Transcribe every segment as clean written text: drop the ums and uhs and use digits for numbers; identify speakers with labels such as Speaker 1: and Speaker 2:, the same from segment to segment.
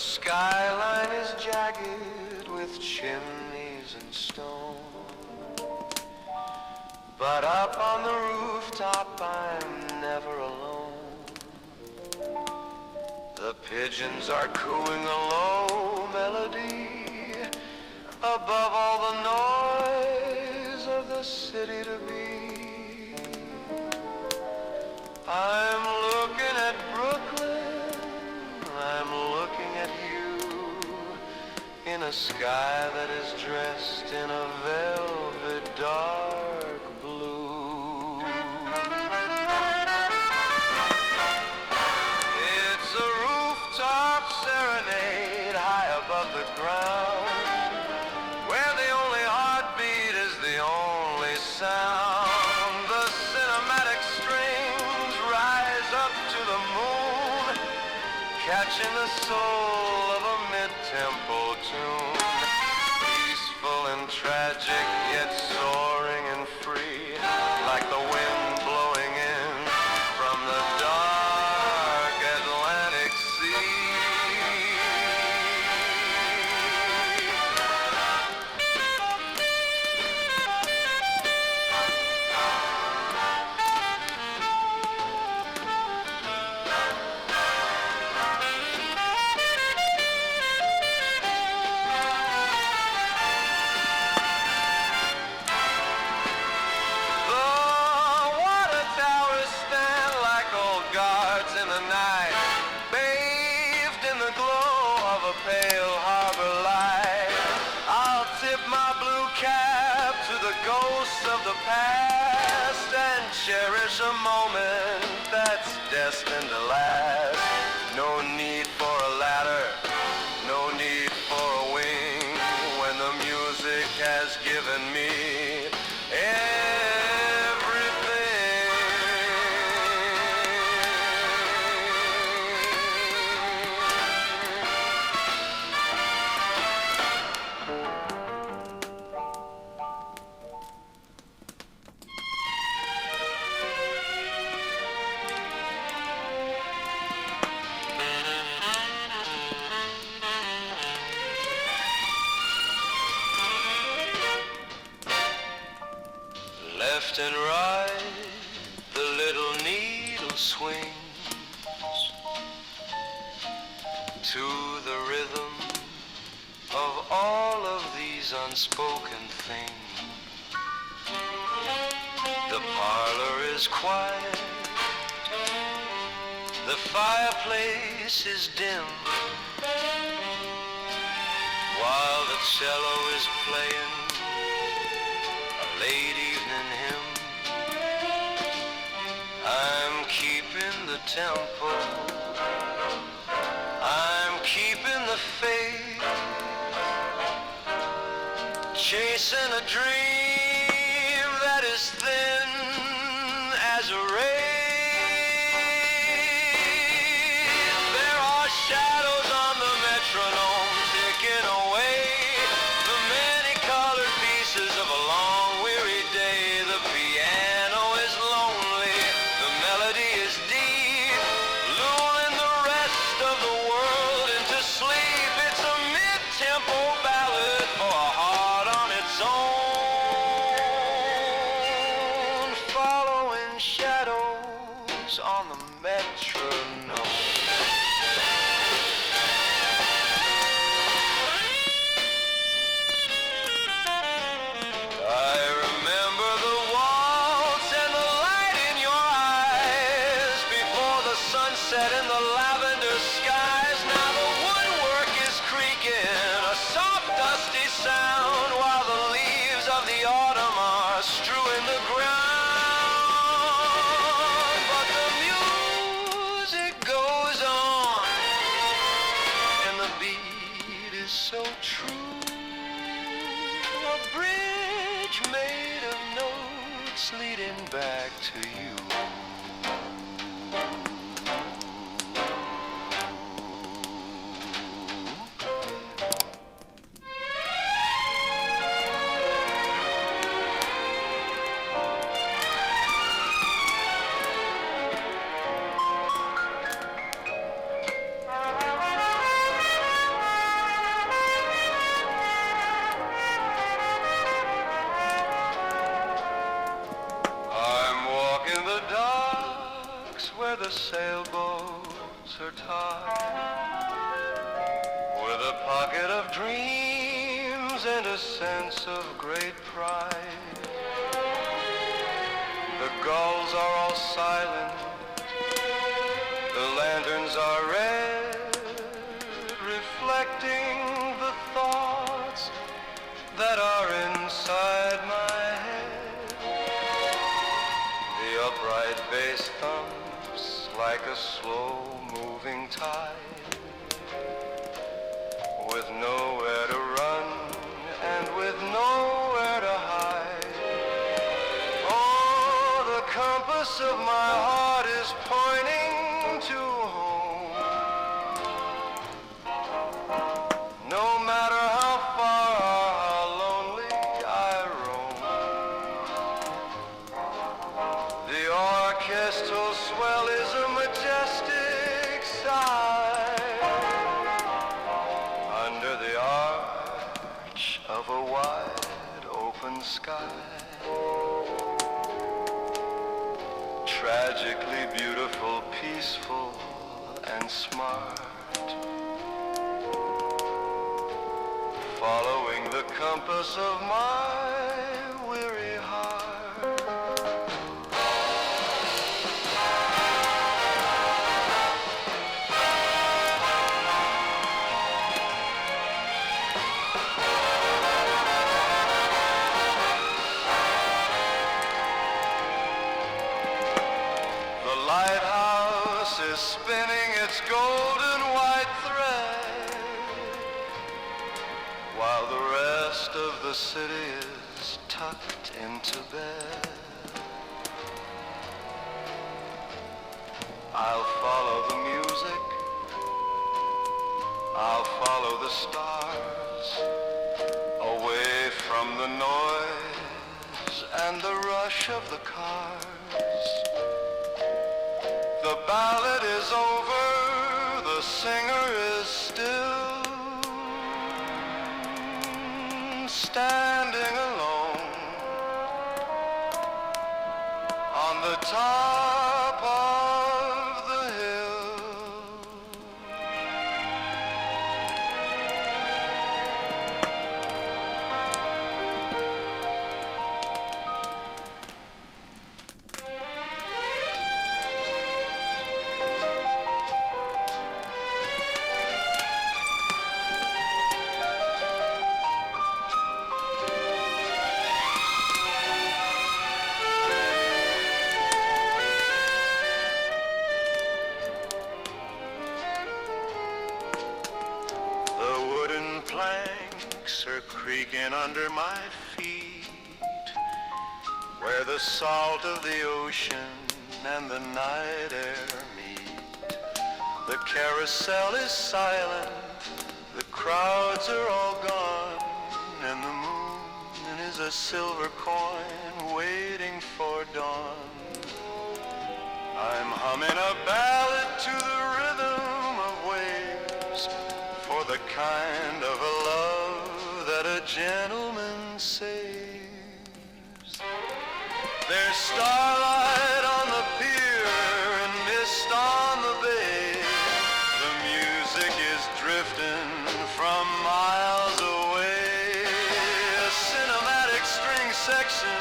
Speaker 1: skyline is jagged with chimneys and stone, but up on the rooftop I'm never alone. The pigeons are cooing a low melody above all the noise of the city to be. I'm looking at Brooklyn, I'm looking at you, in a sky that is dressed in a velvet dark blue. It's a rooftop serenade high above the ground, where the only heartbeat is the only sound. The cinematic strings rise up to the moon, catching the soul of a mid-tempo tune. Peaceful and tragic, yet soaring and free, like the wind blowing in from the dark Atlantic Sea. Pale harbor light, I'll tip my blue cap to the ghosts of the past and cherish a moment that's destined to last. No need for a ladder, no need for a wing, when the music has given me left and right, the little needle swings to the rhythm of all of these unspoken things. The parlor is quiet, the fireplace is dim, while the cello is playing a late evening hymn. I'm keeping the tempo, I'm keeping the faith, chasing a dream that is thin as a wraith. There are shadows on the metronome ticking away the many-colored pieces of a long weary day. The piano is lonely, the melody is deep, lulling the rest of the world into sleep. It's a mid-tempo ballad for a heart on its own, following shadows on the metronome. I remember the waltz and the light in your eyes before the sunset in the lavender skies. Now the woodwork is creaking, a soft dusty sound, while the leaves of the autumn are strewing the ground. But the music goes on, and the beat is so true. A bridge made of notes leading back to you. pocket of dreams and a sense of great pride. The gulls are all silent, the lanterns are red, reflecting the thoughts that are inside my head. The upright bass thumps like a slow-moving tide, with nowhere to run and with nowhere to hide. Oh, the compass of my heart is pointing to home. No matter how far or how lonely I roam, the orchestral swell is a majestic sigh under the arch of a wide open sky. Tragically beautiful, peaceful, and smart, following the compass of my weary heart. The lighthouse is spinning its golden white thread, while the rest of the city is tucked into bed. I'll follow the music, I'll follow the stars, away from the noise and the rush of the cars. The ballad is over, the singer is still, standing alone on the top of the hill. Planks are creaking under my feet, where the salt of the ocean and the night air meet. The carousel is silent, the crowds are all gone, and the moon is a silver coin waiting for dawn. I'm humming a ballad to the rhythm of waves, for the kind of a love that a gentleman saves. There's starlight on the pier and mist on the bay. The music is drifting from miles away. A cinematic string section,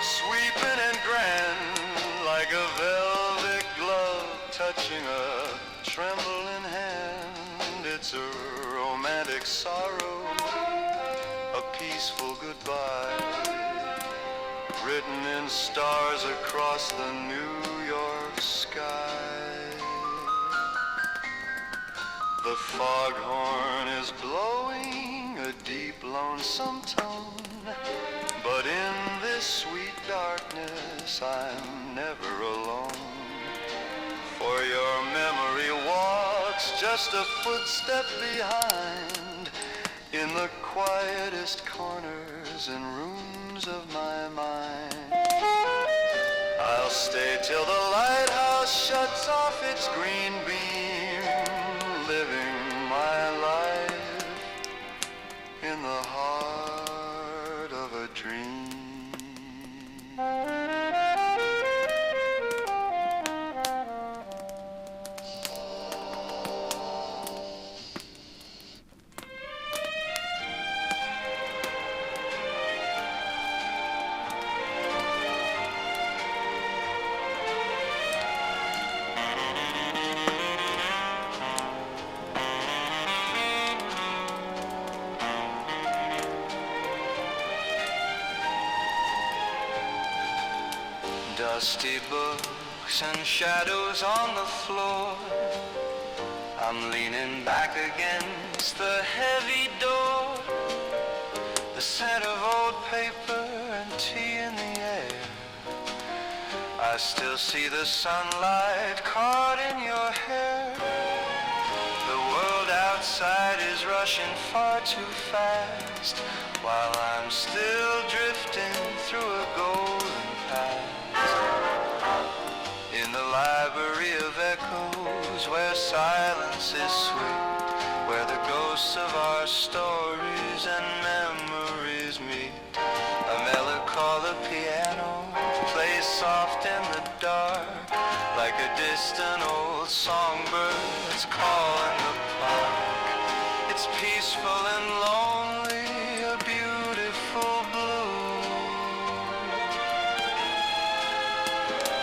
Speaker 1: sweeping and grand, like a velvet glove touching a trembling hand. It's a romantic sorrow, a peaceful goodbye, written in stars across the New York sky. The foghorn is blowing a deep lonesome tone, but in this sweet darkness I'm never alone. For your memory walks just a footstep behind, in the quietest corners and rooms of my mind. I'll stay till the lighthouse shuts off its green beam, living my life in the heart of a dream. Dusty books and shadows on the floor. I'm leaning back against the heavy door. The scent of old paper and tea in the air. I still see the sunlight caught in your hair. The world outside is rushing far too fast, while I'm still drifting through a golden past. In the library of echoes, where silence is sweet, where the ghosts of our stories and memories meet. A melancholy piano plays soft in the dark, like a distant old songbird that's calling the park. It's peaceful and lonely, a beautiful blue.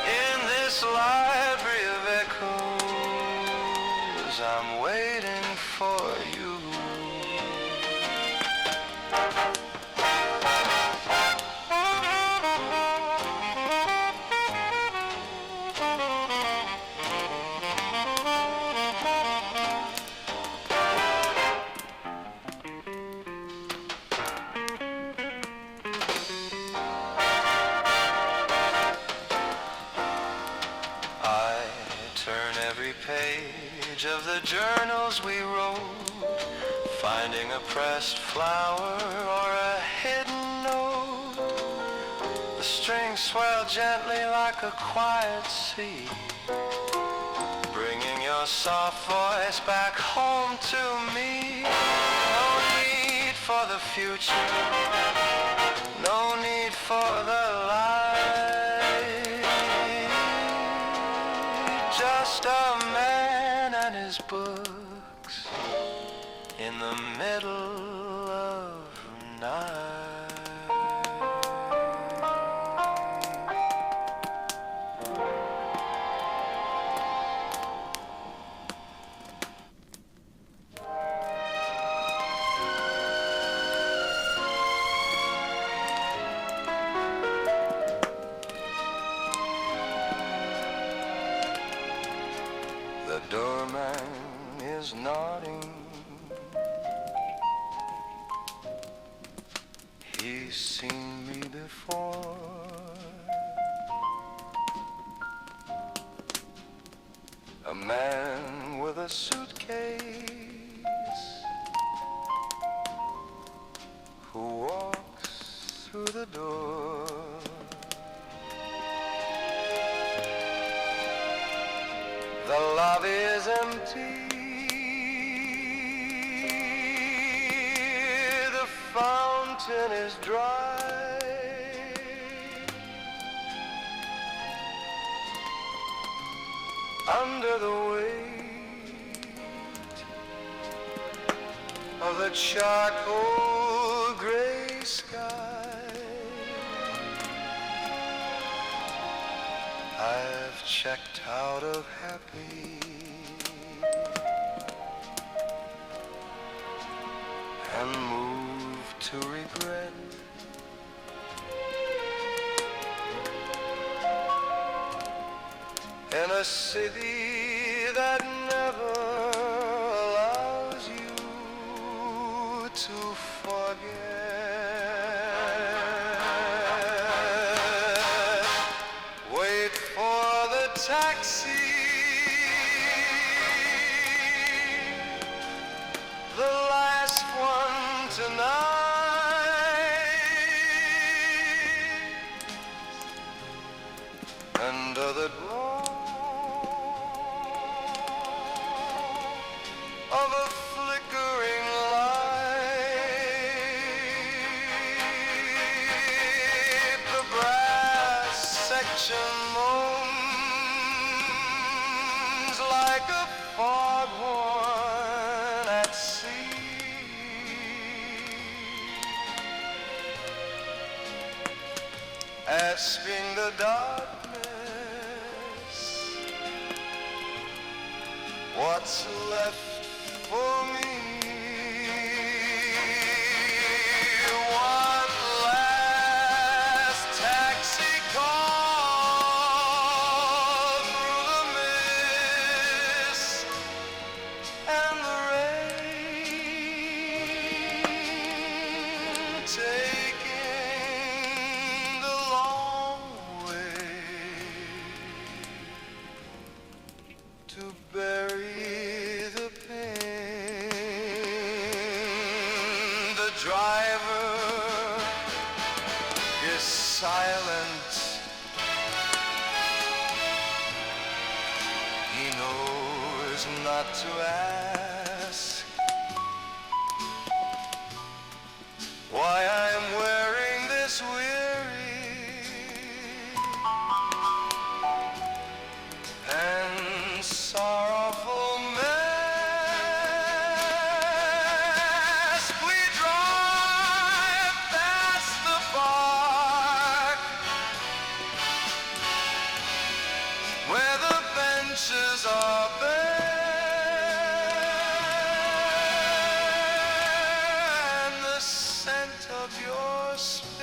Speaker 1: In this library of echoes, I'm waiting for you. Page of the journals we wrote, finding a pressed flower or a hidden note. The strings swell gently like a quiet sea, bringing your soft voice back home to me. No need for the future, no need for the light, just a man and his books in the middle of the night. The doorman is nodding. He's seen me before. A man with a suitcase who walks through the door. The lobby is empty. The fountain is dry. Under the weight of the charcoal gray sky, I've checked out of happy and moved to regret. In a city that never allows you to forget. Wait for the taxi, the last one tonight. Under the glow of a flickering light, the brass section moans like a foghorn at sea. Asking the darkness what's left for me. One last taxi call taking the long way to bury the pain. The driver is silent. He knows not to ask why I'm wearing this weary and sorrowful mask. We drive past the park where the benches are bare and the scent of your spirit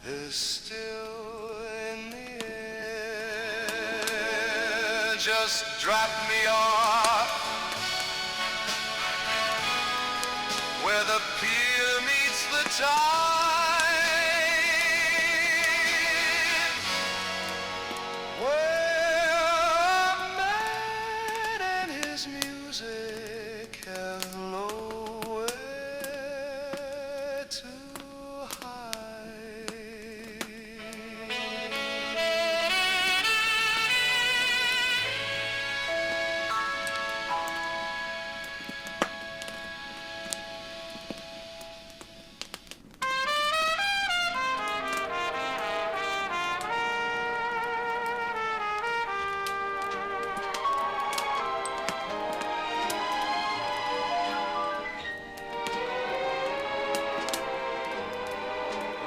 Speaker 1: is still in the air. Just drop me off where the pier meets the tide, where a man and his music have nowhere to hide.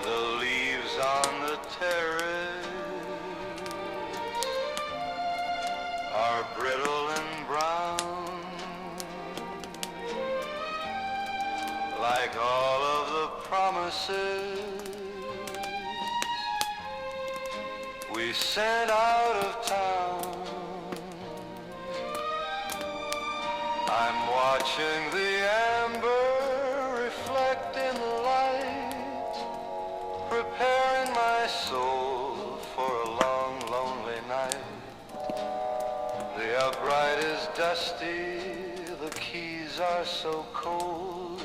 Speaker 1: The leaves on the terrace are brittle and brown, like all of the promises we sent out of town. I'm watching the amber reflect in the light, preparing my soul for a long, lonely night. The upright is dusty, the keys are so cold,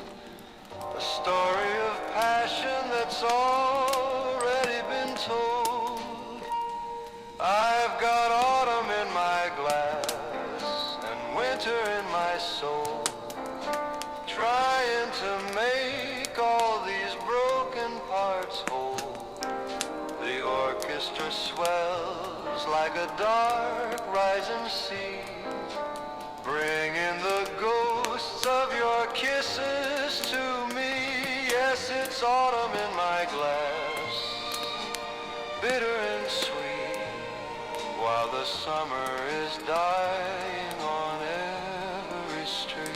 Speaker 1: a story of passion that's already been told. I've got autumn in my glass and winter in my soul, trying to make all these broken parts whole. The orchestra swells like a dark rising sea, bringing the ghosts of your kisses to me. Yes, it's autumn in my glass, bitter and sweet, while the summer is dying on every street.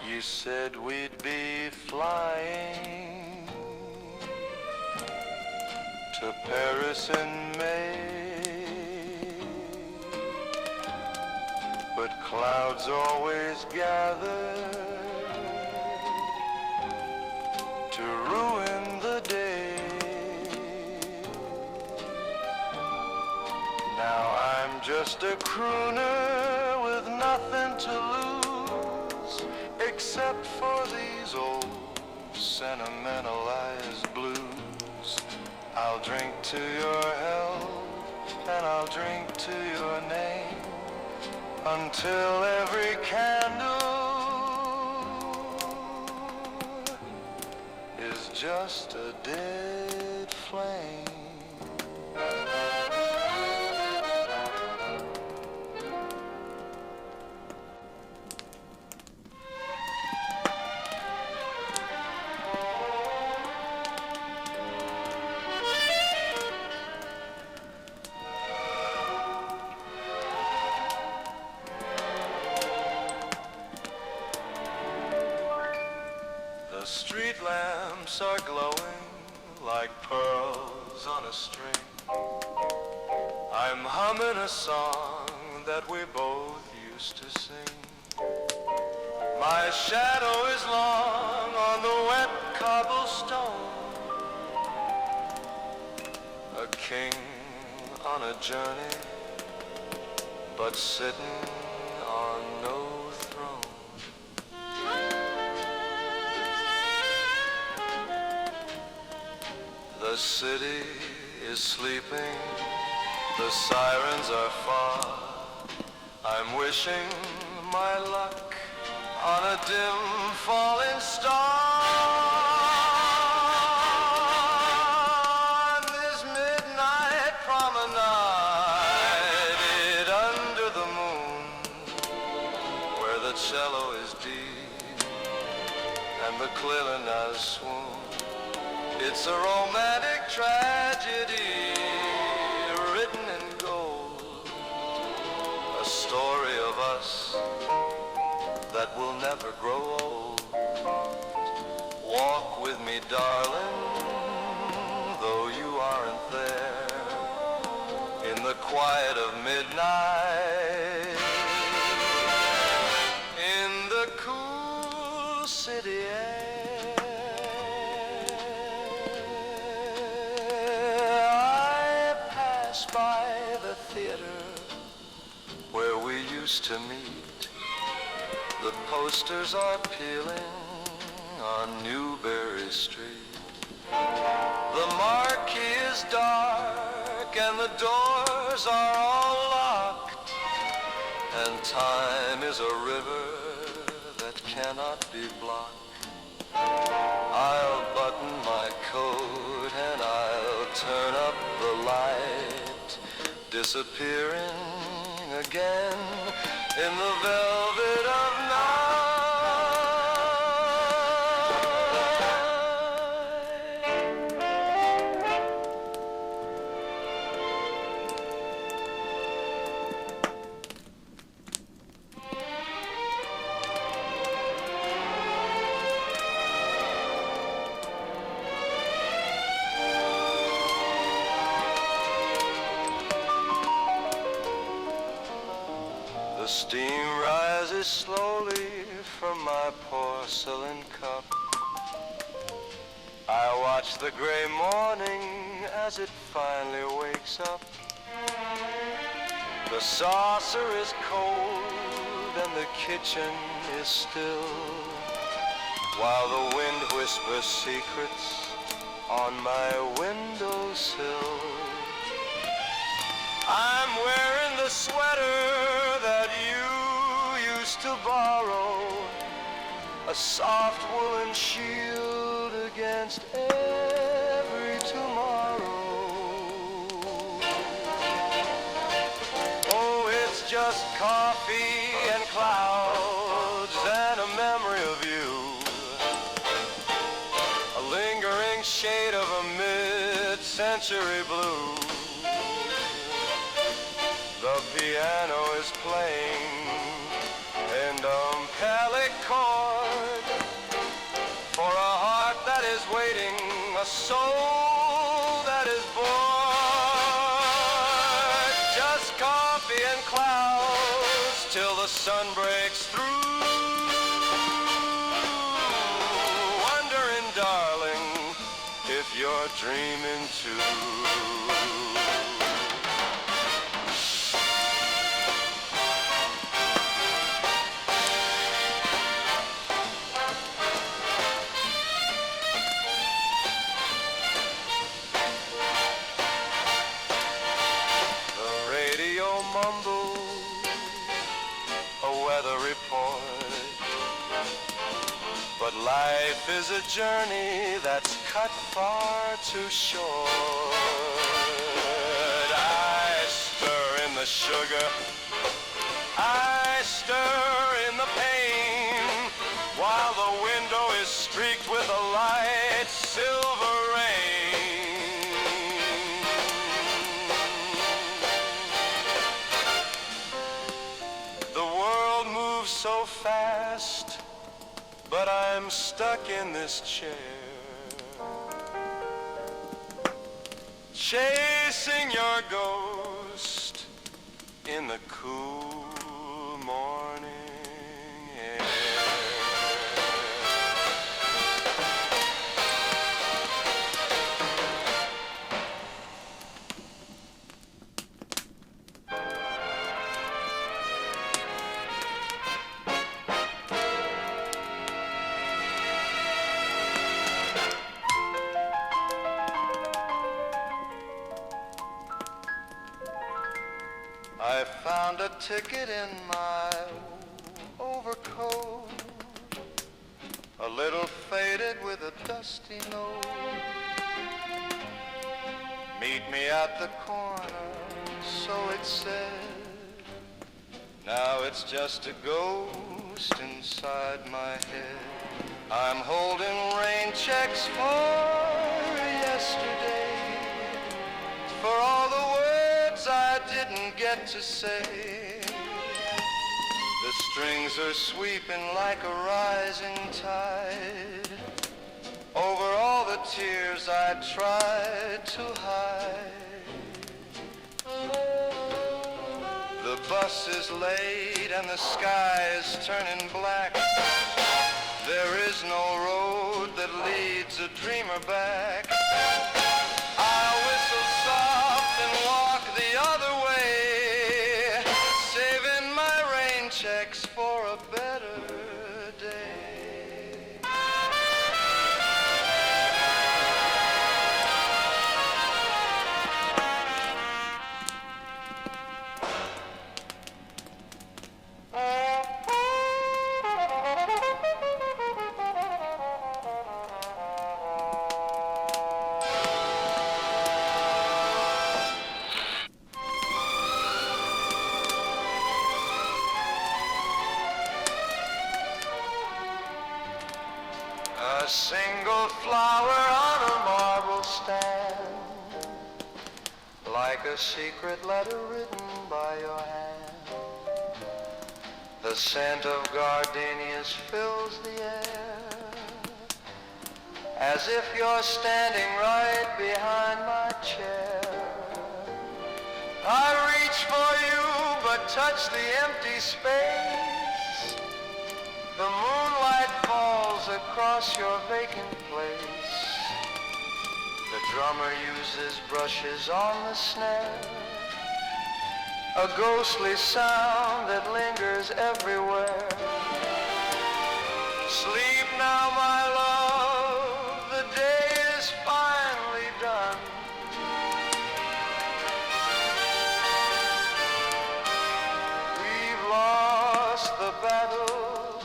Speaker 1: You said we'd be flying to Paris in May, but clouds always gather to ruin the day. Now I'm just a crooner with nothing to lose, except for these old sentimentalized blues. I'll drink to your health and I'll drink to your name, until every candle is just a dead flame. The street lamps are glowing like pearls on a string. I'm humming a song that we both used to sing. My shadow is long on the wet cobblestone, a king on a journey, but sitting on no throne. The city is sleeping, the sirens are far. I'm wishing my luck on a dim falling star. On this midnight promenade under the moon, where the cello is deep and the clarinet swoon. It's a romantic tragedy written in gold, a story of us that will never grow old. Walk with me, darling, though you aren't there, in the quiet of midnight, in the cool city air. By the theater where we used to meet, the posters are peeling on Newberry Street. The marquee is dark and the doors are all locked, and time is a river that cannot be blocked. I'll button my coat and I'll turn up the light, disappearing again in the velvet of night. The steam rises slowly from my porcelain cup. I watch the gray morning as it finally wakes up. The saucer is cold and the kitchen is still, while the wind whispers secrets on my windowsill. I'm wearing the sweater that you used to borrow, a soft woolen shield against every tomorrow. Oh, it's just coffee and clouds and a memory of you, a lingering shade of a mid-century blue. The piano is playing an metallic chord for a heart that is waiting, a soul that is bored. Just coffee and clouds till the sun breaks through. Wondering, darling, if you're dreaming too. Life is a journey that's cut far too short. I stir in the sugar, I stir in the pain, while the window is streaked with a light silver rain. The world moves so fast, but I'm stuck in this chair, chasing your ghost in the cool morning air. I found a ticket in my overcoat, a little faded with a dusty note. Meet me at the corner, so it said. Now it's just a ghost inside my head. I'm holding rain checks for yesterday, for all the words I didn't get to say. The strings are sweeping like a rising tide over all the tears I tried to hide. The bus is late and the sky is turning black. There is no road that leads a dreamer back. I'll whistle soft and walk the other way, saving my rain checks for a better day. A single flower on a marble stand, like a secret letter written by your hand. The scent of gardenias fills the air, as if you're standing right behind my chair. I reach for you, but touch the empty space. The moonlight falls across your vacant place. The drummer uses brushes on the snare, a ghostly sound that lingers everywhere. Sleep now, my love, the day is finally done. We've lost the battle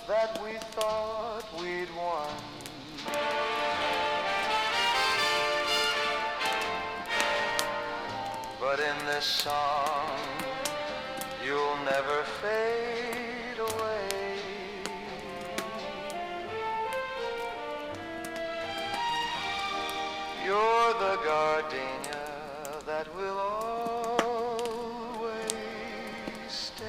Speaker 1: that we thought we'd won. But in this song, you'll never fade away. You're the gardenia that will always stay.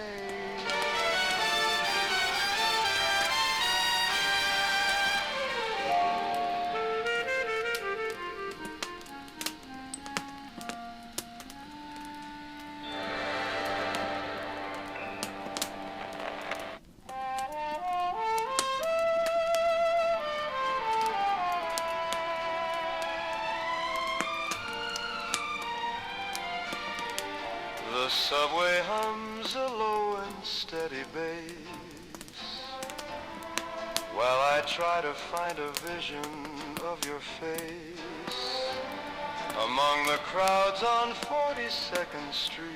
Speaker 1: The subway hums a low and steady bass, while I try to find a vision of your face among the crowds on 42nd Street,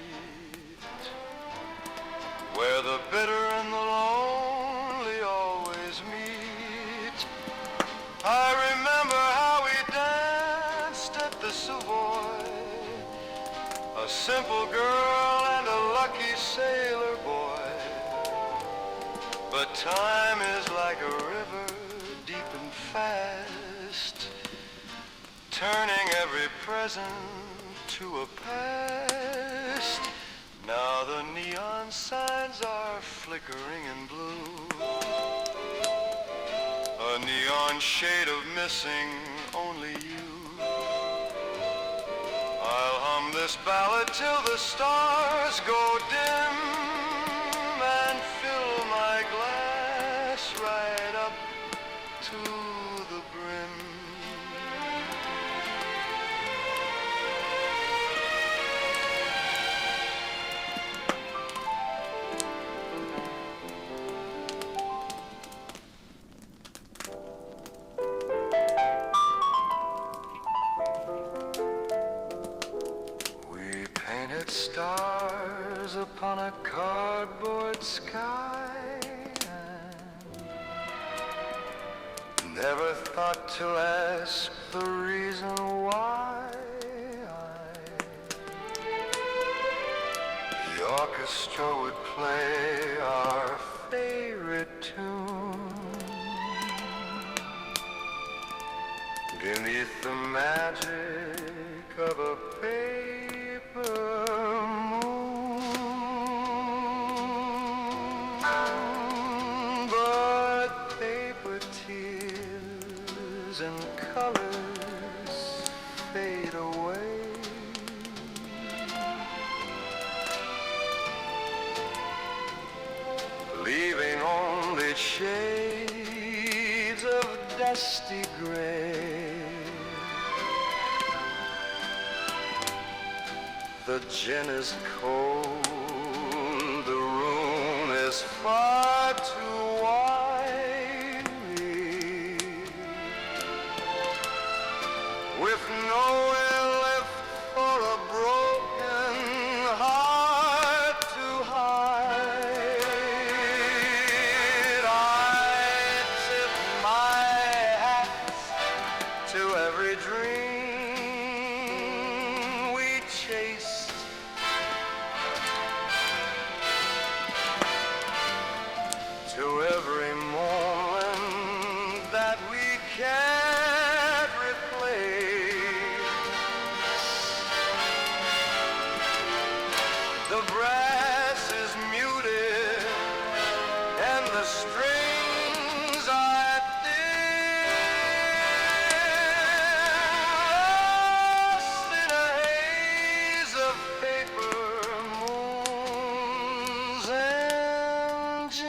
Speaker 1: where the bitter and the lonely always meet. lucky sailor boy. But time is like a river, deep and fast, turning every present to a past. Now the neon signs are flickering in blue, a neon shade of missing only you. I'll hum this ballad till the stars go dim and fill my glass right up to the brim. Stars upon a cardboard sky, and never thought to ask the reason why. The orchestra would play our favorite tune beneath the magic of a paper moon, but paper tears and colors fade away, leaving only shades of dusty gray. The gin is cold, the room is far too winey, with nowhere left for a broken heart to hide. I tip my hat to every dream we chase, to every moment that we can't replace. The brass is muted and the strings are thin, lost in a haze of paper moons and gin.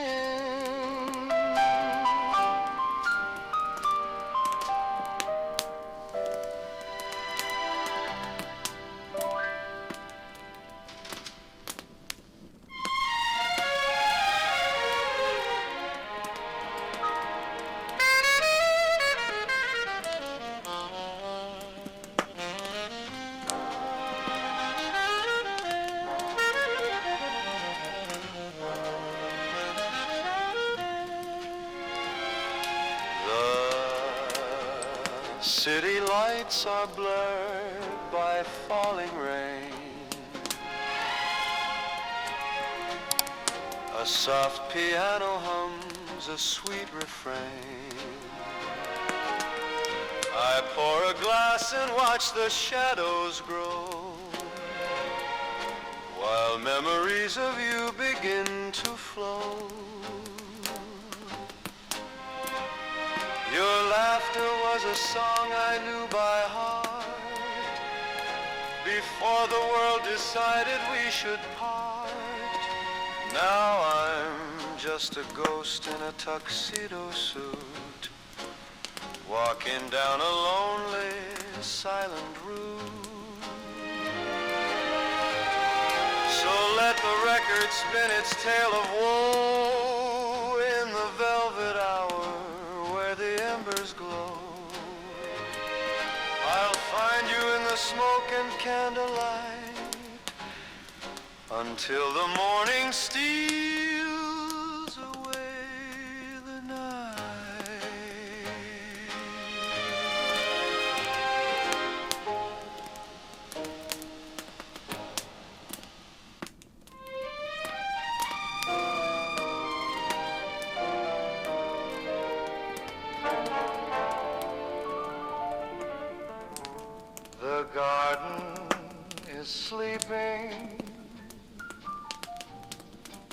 Speaker 1: The city lights are blurred by falling rain. A soft piano hums a sweet refrain. I pour a glass and watch the shadows grow, while memories of you begin to flow. Your laughter was a song I knew by heart before the world decided we should part. Now I'm just a ghost in a tuxedo suit, walking down a lonely, silent route. So let the record spin its tale of woe in the velvet hour where the embers glow. I'll find you in the smoke and candlelight until the morning steals away the night.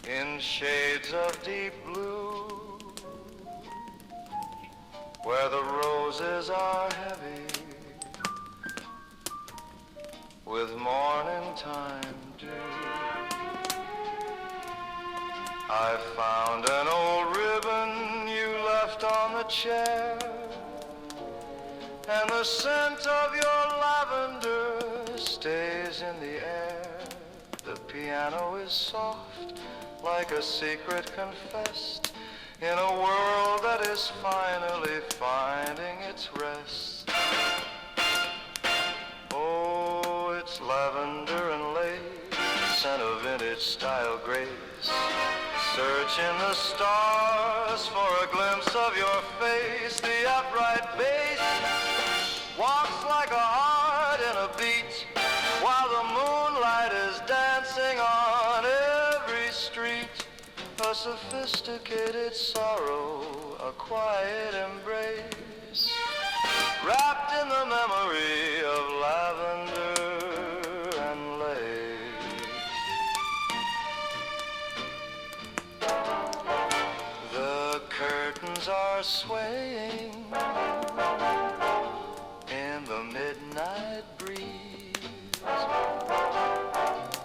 Speaker 1: in shades of deep blue, where the roses are heavy with morning time dew. I found an old ribbon you left on the chair, and the scent of your lavender stays in the air. The piano is soft, like a secret confessed, in a world that is finally finding its rest. Oh, it's lavender and lace, scent of vintage style grace. Search in the stars for a glimpse of your face. The upright bass walks like a heart in a beat, while the moonlight is dancing on every street. A sophisticated sorrow, a quiet embrace, wrapped in the memory of lavender and lace. The curtains are swaying in the midnight breeze,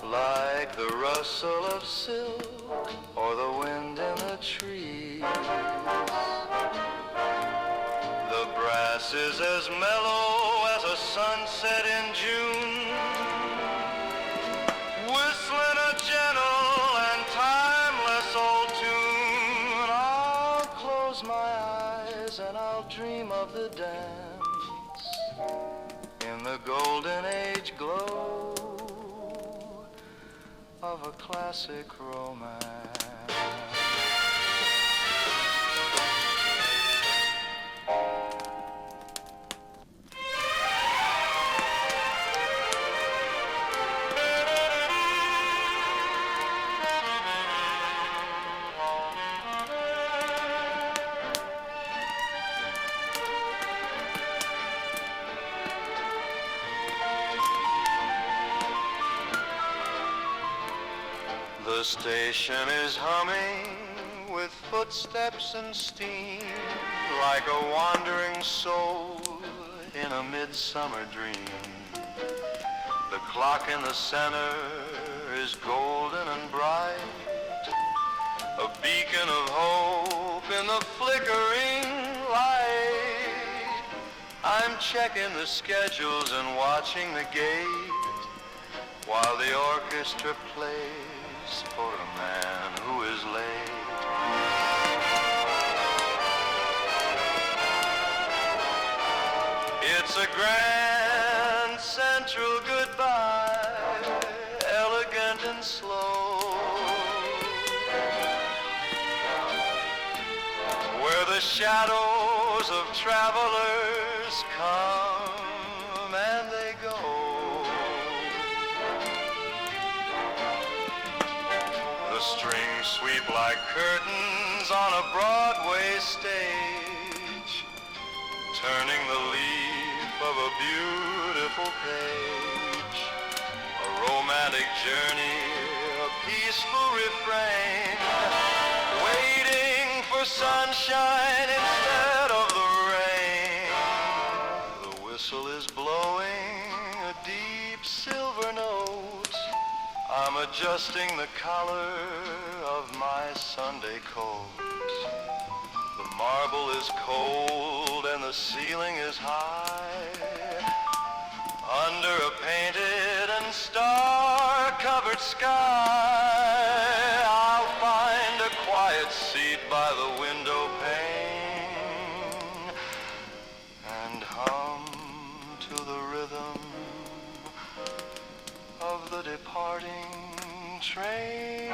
Speaker 1: like the rustle of silk or the wind in the trees. The brass is as mellow as a sunset in June, whistling a gentle and timeless old tune. I'll close my eyes and I'll dream of the dance in the golden age glow of a classic romance. The station is humming with footsteps and steam, like a wandering soul in a midsummer dream. The clock in the center is golden and bright, a beacon of hope in the flickering light. I'm checking the schedules and watching the gate, while the orchestra plays for a man who is late. It's a grand central goodbye, elegant and slow, where the shadows of travelers come and they go. The strings sweep like curtains on a Broadway stage, turning the leaf of a beautiful page. A romantic journey, a peaceful refrain, waiting for sunshine instead of the rain. The whistle is blowing a deep silver note. I'm adjusting the collar of my Sunday coat. The marble is cold and the ceiling is high. Under a painted and star-covered sky, I'll find a quiet seat by the window pane and hum to the rhythm of the departing train.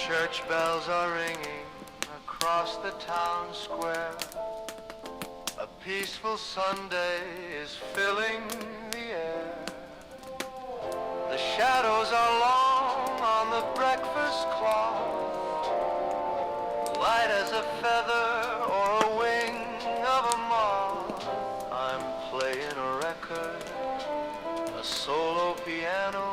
Speaker 1: Church bells are ringing across across the town square. A peaceful Sunday is filling the air. The shadows are long on the breakfast cloth, light as a feather or a wing of a moth. I'm playing a record, a solo piano,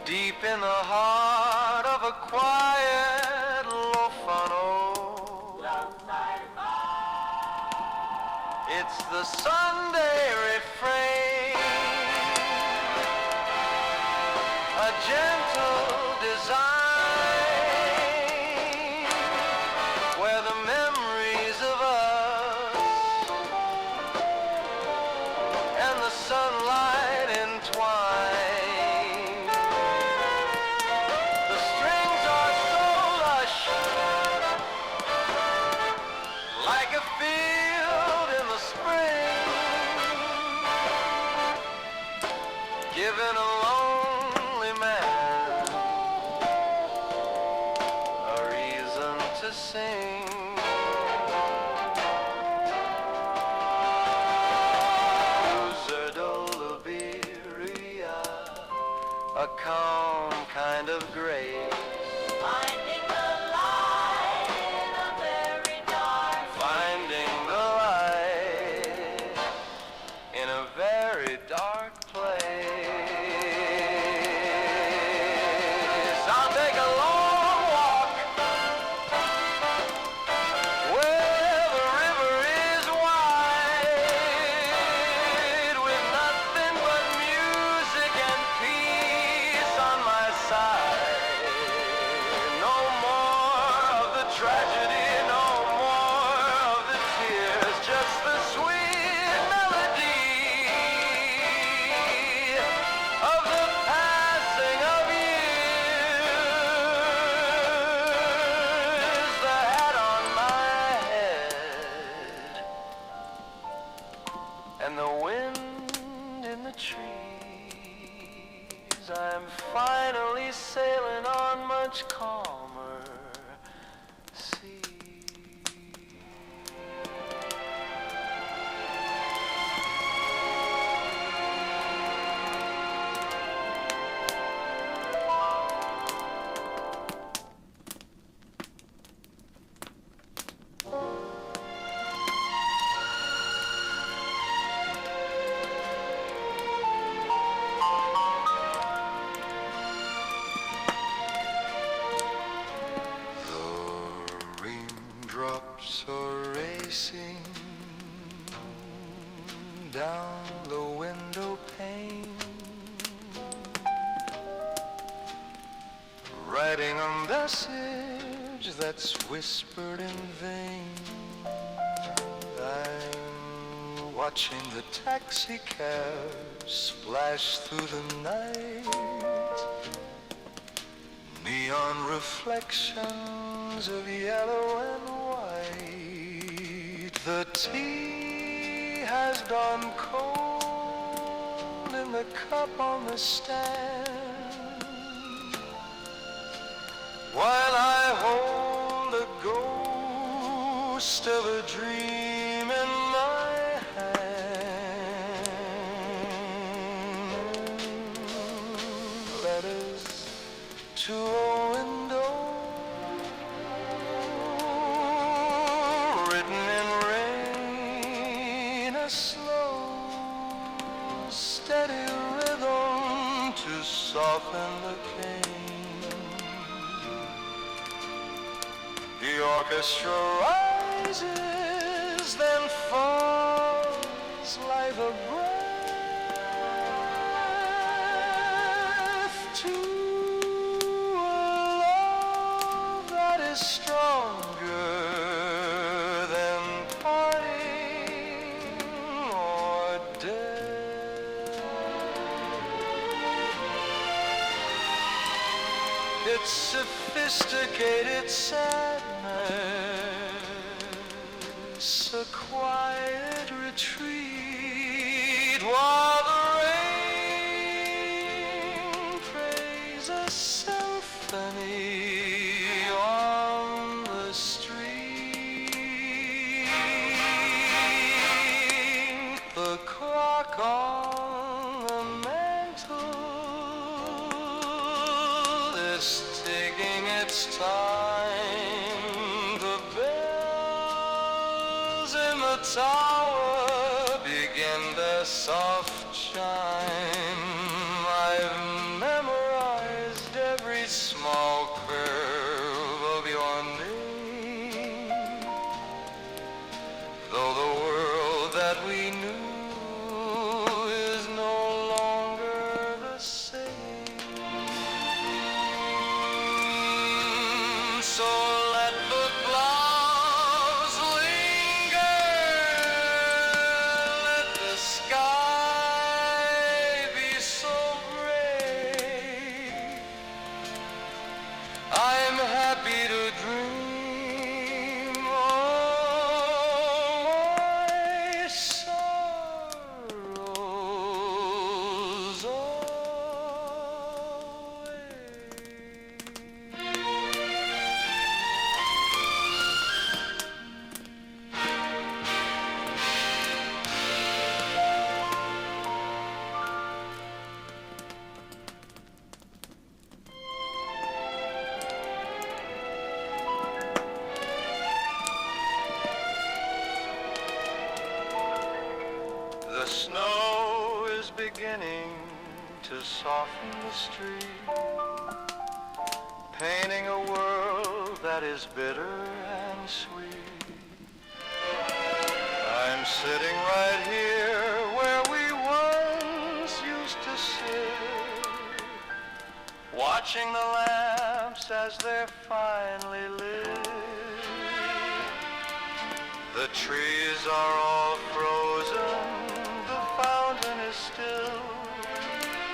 Speaker 1: deep in the heart of a quiet Lofi. It's the Sunday refrain, a gentle design, where the memories of us and the sunlight entwine. The strings are so lush, like a field in the spring, giving a lonely man a reason to sing. A calm kind of grace, finding the light in a very dark place. Finding the light in a very dark place. I'll take a long walk where the river is wide, with nothing but music and peace on my side. No more of the tragedy, no more of the tears, just the sweet melody of the passing of years. The hat on my head and the wind in the trees. I'm finally sailing on much calmer seas. Raindrops are racing down the window pane, writing a message that's whispered in vain. I'm watching the taxi cabs splash through the night, neon reflections of yellow and white. The tea has gone cold in the cup on the stand, while I hold a ghost of a dream in my hand. Letters to a window, written in rain, a slow, steady rhythm to soften the pain. The orchestra rises, then falls like a breath to stronger than parting or death. It's sophisticated sadness, a quiet retreat, while the rain prays a symphony on the street. the tower begin their soft chime. I've memorized every small curve of your name, though the world that we knew is no longer the same. So let the clouds linger, let the sky be so gray. I'm happy to dream all my sorrows away. The snow is beginning to soften the street, painting a world that is bitter and sweet. I'm sitting right here where we once used to sit, watching the lamps as they're finally lit. The trees are all frozen, the fountain is still,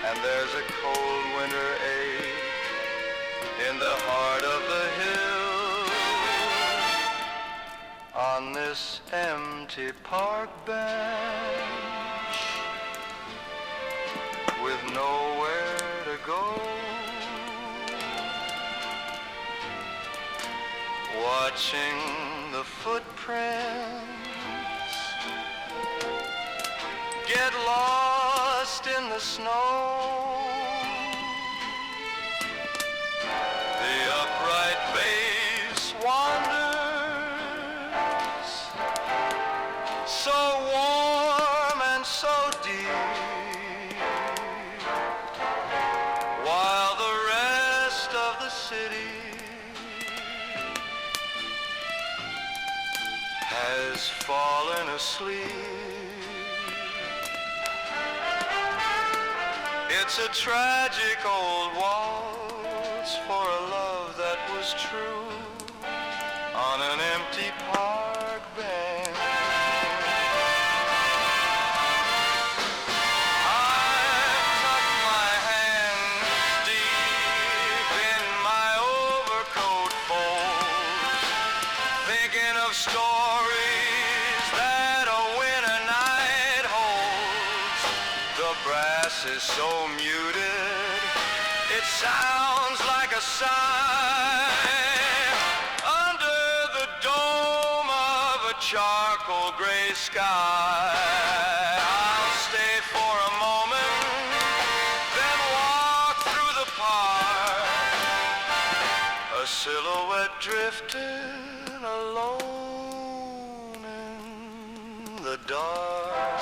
Speaker 1: and there's a cold winter ache in the heart of the hill. On this empty park bench, with nowhere to go, watching the footprints get lost in the snow. The upright bass wanders, so warm and so deep, while the rest of the city has fallen asleep. It's a tragic old waltz for a love that was true on an empty park bench. I've tucked my hands deep in my overcoat folds, thinking of stories that a winter night holds. The brass is so muted, it sounds like a sigh. Under the dome of a charcoal gray sky, I'll stay for a moment, then walk through the park, a silhouette drifting alone in the dark.